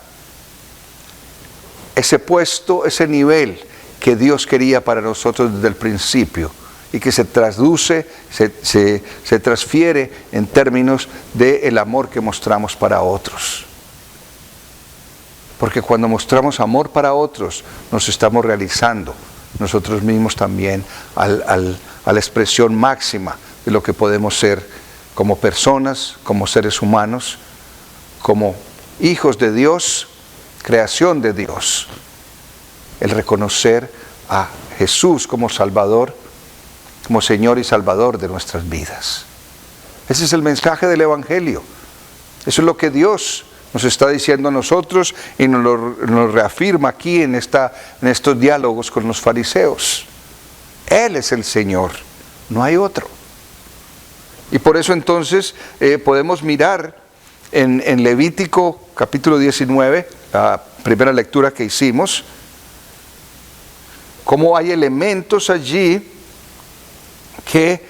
ese puesto, ese nivel que Dios quería para nosotros desde el principio y que se traduce, se transfiere en términos del amor que mostramos para otros. Porque cuando mostramos amor para otros, nos estamos realizando nosotros mismos también a la expresión máxima de lo que podemos ser como personas, como seres humanos, como hijos de Dios, creación de Dios. El reconocer a Jesús como Salvador, como Señor y Salvador de nuestras vidas. Ese es el mensaje del Evangelio. Eso es lo que Dios nos está diciendo a nosotros y nos reafirma aquí en estos diálogos con los fariseos. Él es el Señor, no hay otro. Y por eso entonces podemos mirar en Levítico capítulo 19, la primera lectura que hicimos, cómo hay elementos allí que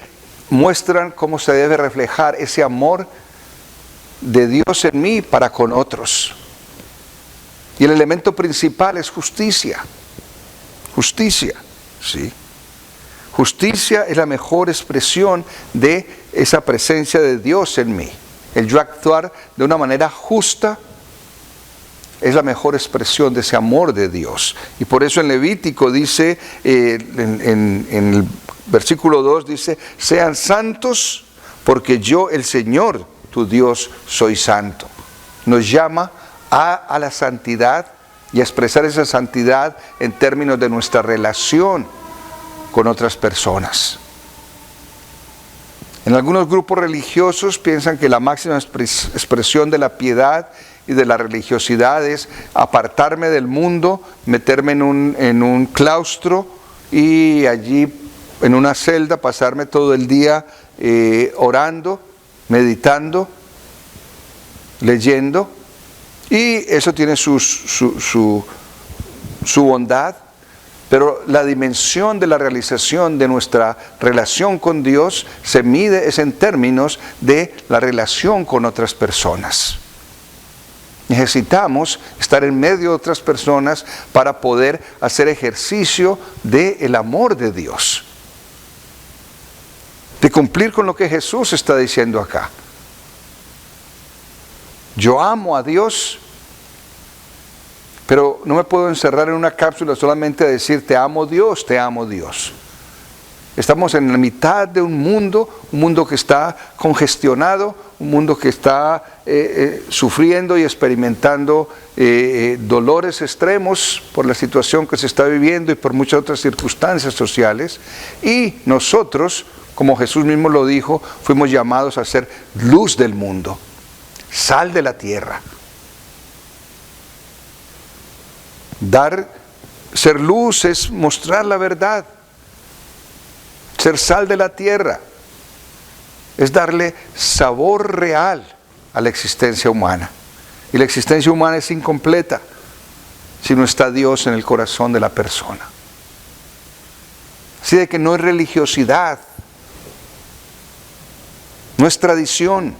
muestran cómo se debe reflejar ese amor de Dios en mí para con otros. Y el elemento principal es justicia. Justicia, ¿sí? Justicia es la mejor expresión de esa presencia de Dios en mí. El yo actuar de una manera justa es la mejor expresión de ese amor de Dios. Y por eso en Levítico dice, en el versículo 2 dice, sean santos porque yo, el Señor, tu Dios, soy santo. Nos llama a la santidad y a expresar esa santidad en términos de nuestra relación con otras personas. En algunos grupos religiosos piensan que la máxima expresión de la piedad y de la religiosidad es apartarme del mundo, meterme en un claustro y allí en una celda pasarme todo el día orando, meditando, leyendo, y eso tiene su bondad, pero la dimensión de la realización de nuestra relación con Dios se mide es en términos de la relación con otras personas. Necesitamos estar en medio de otras personas para poder hacer ejercicio del amor de Dios, de cumplir con lo que Jesús está diciendo acá. Yo amo a Dios, pero no me puedo encerrar en una cápsula solamente a decir te amo Dios, te amo Dios. Estamos en la mitad de un mundo que está congestionado, un mundo que está sufriendo y experimentando dolores extremos por la situación que se está viviendo y por muchas otras circunstancias sociales. Y nosotros, como Jesús mismo lo dijo, fuimos llamados a ser luz del mundo, sal de la tierra. Ser luz es mostrar la verdad. Ser sal de la tierra es darle sabor real a la existencia humana. Y la existencia humana es incompleta si no está Dios en el corazón de la persona. Así de que no es religiosidad, no es tradición,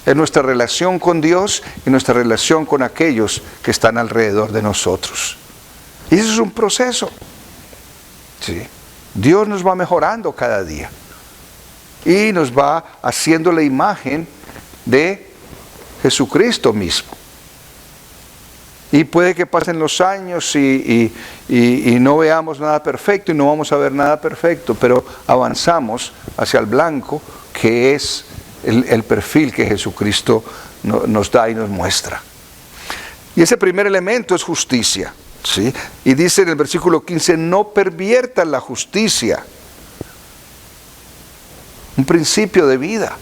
es nuestra relación con Dios y nuestra relación con aquellos que están alrededor de nosotros. Y eso es un proceso. ¿Sí? Dios nos va mejorando cada día y nos va haciendo la imagen de Jesucristo mismo. Y puede que pasen los años y no veamos nada perfecto y no vamos a ver nada perfecto, pero avanzamos hacia el blanco, que es el perfil que Jesucristo nos da y nos muestra. Y ese primer elemento es justicia. ¿Sí? Y dice en el versículo 15, no perviertan la justicia. Un principio de vida,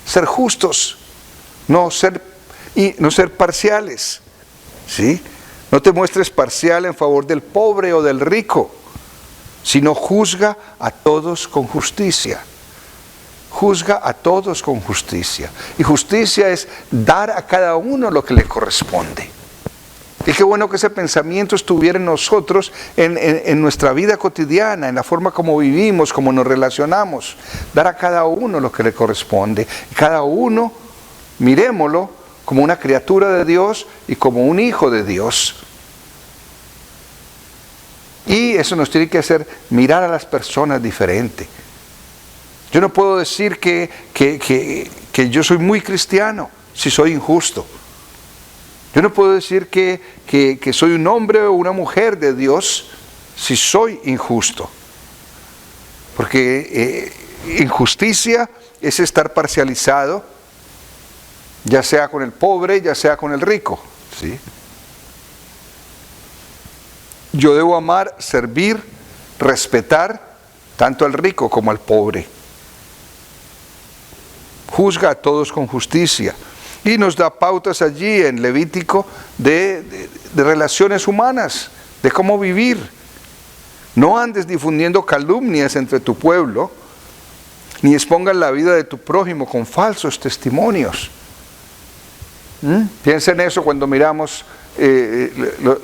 ser justos, no ser parciales. ¿Sí? No te muestres parcial en favor del pobre o del rico, sino juzga a todos con justicia. Juzga a todos con justicia. Y justicia es dar a cada uno lo que le corresponde. Y qué bueno que ese pensamiento estuviera en nosotros, en nuestra vida cotidiana, en la forma como vivimos, como nos relacionamos. Dar a cada uno lo que le corresponde. Cada uno, mirémoslo como una criatura de Dios y como un hijo de Dios. Y eso nos tiene que hacer mirar a las personas diferente. Yo no puedo decir que yo soy muy cristiano si soy injusto. Yo no puedo decir que soy un hombre o una mujer de Dios si soy injusto. Porque injusticia es estar parcializado, ya sea con el pobre, ya sea con el rico. ¿Sí? Yo debo amar, servir, respetar tanto al rico como al pobre. Juzga a todos con justicia. Y nos da pautas allí en Levítico de relaciones humanas, de cómo vivir. No andes difundiendo calumnias entre tu pueblo, ni expongas la vida de tu prójimo con falsos testimonios. Piensa en eso cuando miramos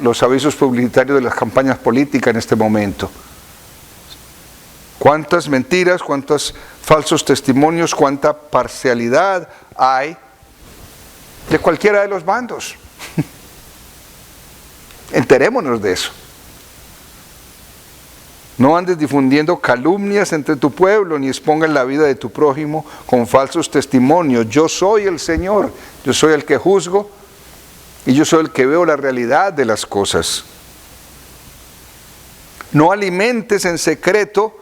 los avisos publicitarios de las campañas políticas en este momento. Cuántas mentiras, cuántos falsos testimonios, cuánta parcialidad hay de cualquiera de los bandos. Enterémonos de eso. No andes difundiendo calumnias entre tu pueblo, ni expongas la vida de tu prójimo con falsos testimonios. Yo soy el Señor, yo soy el que juzgo y yo soy el que veo la realidad de las cosas. No alimentes en secreto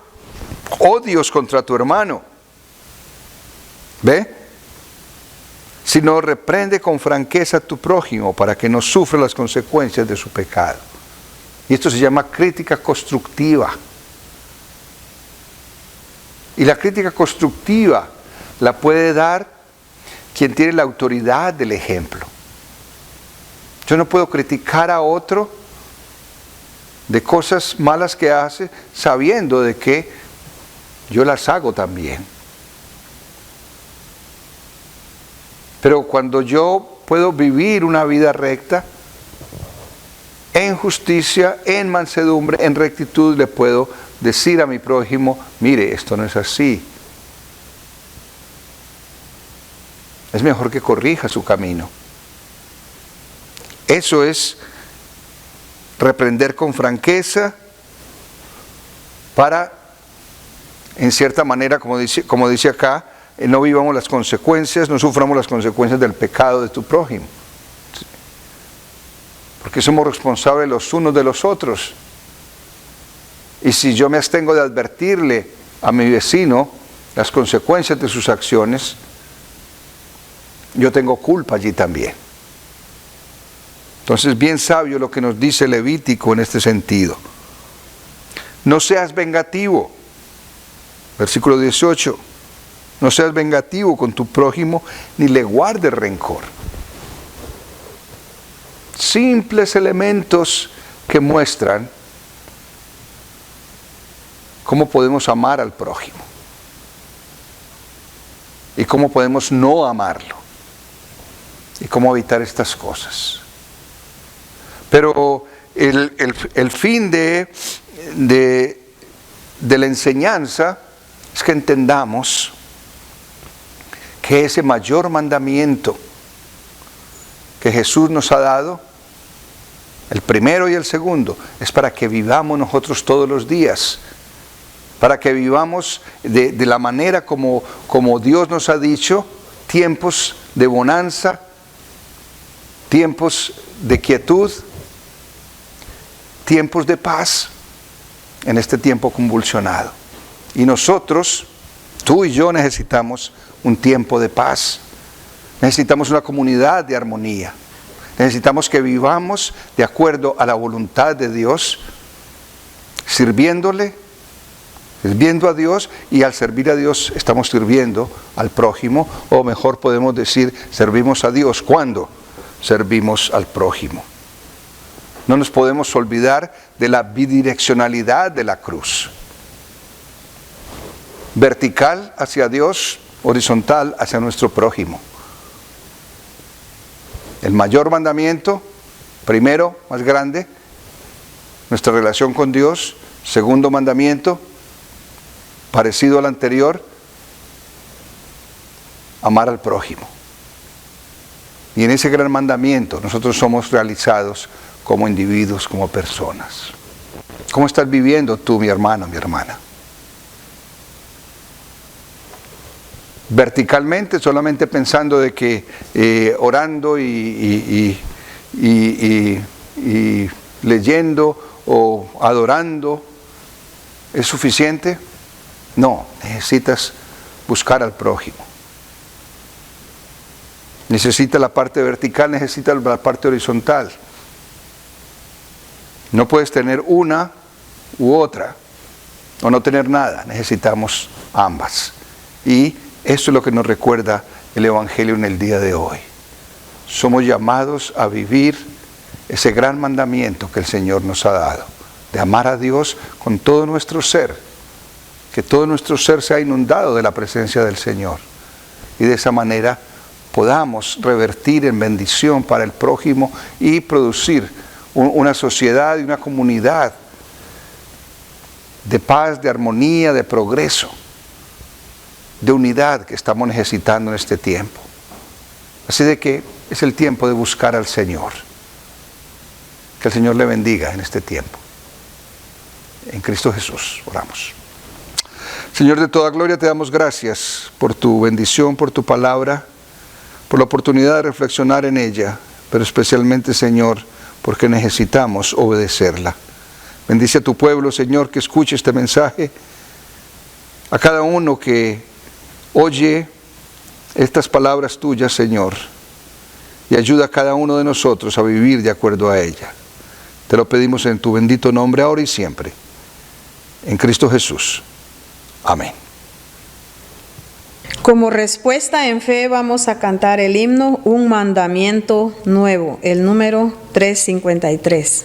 odios contra tu hermano. ¿Ve? Sino reprende con franqueza a tu prójimo para que no sufra las consecuencias de su pecado. Y esto se llama crítica constructiva. Y la crítica constructiva la puede dar quien tiene la autoridad del ejemplo. Yo no puedo criticar a otro de cosas malas que hace sabiendo de que yo las hago también. Pero cuando yo puedo vivir una vida recta, en justicia, en mansedumbre, en rectitud, le puedo decir a mi prójimo, mire, esto no es así. Es mejor que corrija su camino. Eso es reprender con franqueza para, en cierta manera, como dice acá, no vivamos las consecuencias, no suframos las consecuencias del pecado de tu prójimo. Porque somos responsables los unos de los otros. Y si yo me abstengo de advertirle a mi vecino las consecuencias de sus acciones, yo tengo culpa allí también. Entonces, bien sabio lo que nos dice Levítico en este sentido. No seas vengativo. Versículo 18. No seas vengativo con tu prójimo, ni le guardes rencor. Simples elementos que muestran cómo podemos amar al prójimo y cómo podemos no amarlo y cómo evitar estas cosas. Pero el fin de la enseñanza es que entendamos que ese mayor mandamiento que Jesús nos ha dado, el primero y el segundo, es para que vivamos nosotros todos los días, para que vivamos de la manera como Dios nos ha dicho, tiempos de bonanza, tiempos de quietud, tiempos de paz en este tiempo convulsionado. Y nosotros, tú y yo, necesitamos un tiempo de paz. Necesitamos una comunidad de armonía. Necesitamos que vivamos de acuerdo a la voluntad de Dios, sirviendo a Dios, y al servir a Dios estamos sirviendo al prójimo, o mejor podemos decir, servimos a Dios cuando servimos al prójimo. No nos podemos olvidar de la bidireccionalidad de la cruz. Vertical hacia Dios, horizontal hacia nuestro prójimo. El mayor mandamiento, primero, más grande, nuestra relación con Dios. Segundo mandamiento, parecido al anterior, amar al prójimo. Y en ese gran mandamiento nosotros somos realizados como individuos, como personas. ¿Cómo estás viviendo tú, mi hermano, mi hermana? Verticalmente, solamente pensando de que orando y leyendo o adorando es suficiente. No, necesitas buscar al prójimo. Necesita la parte vertical, necesita la parte horizontal. No puedes tener una u otra, o no tener nada. Necesitamos ambas. Y eso es lo que nos recuerda el Evangelio en el día de hoy. Somos llamados a vivir ese gran mandamiento que el Señor nos ha dado, de amar a Dios con todo nuestro ser, que todo nuestro ser sea inundado de la presencia del Señor, y de esa manera podamos revertir en bendición para el prójimo y producir una sociedad y una comunidad de paz, de armonía, de progreso, de unidad que estamos necesitando en este tiempo. Así de que es el tiempo de buscar al Señor. Que el Señor le bendiga en este tiempo. En Cristo Jesús, oramos. Señor de toda gloria, te damos gracias por tu bendición, por tu palabra, por la oportunidad de reflexionar en ella, pero especialmente, Señor, porque necesitamos obedecerla. Bendice a tu pueblo, Señor, que escuche este mensaje, a cada uno que oye estas palabras tuyas, Señor, y ayuda a cada uno de nosotros a vivir de acuerdo a ella. Te lo pedimos en tu bendito nombre, ahora y siempre. En Cristo Jesús. Amén. Como respuesta en fe vamos a cantar el himno Un Mandamiento Nuevo, el número 353.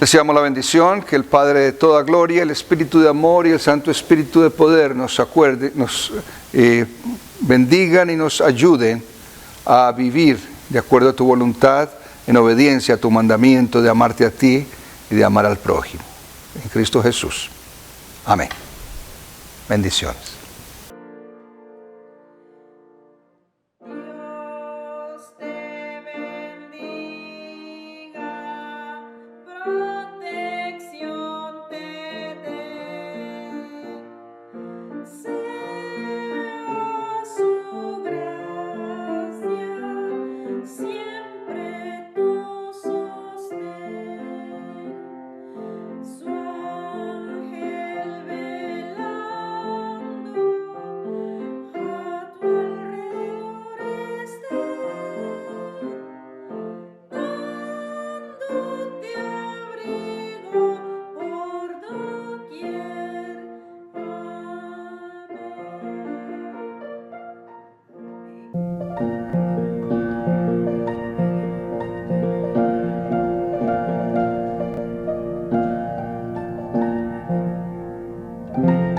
Deseamos la bendición, que el Padre de toda gloria, el Espíritu de amor y el Santo Espíritu de poder nos bendigan y nos ayuden a vivir de acuerdo a tu voluntad, en obediencia a tu mandamiento de amarte a ti y de amar al prójimo. En Cristo Jesús. Amén. Bendiciones. Thank you.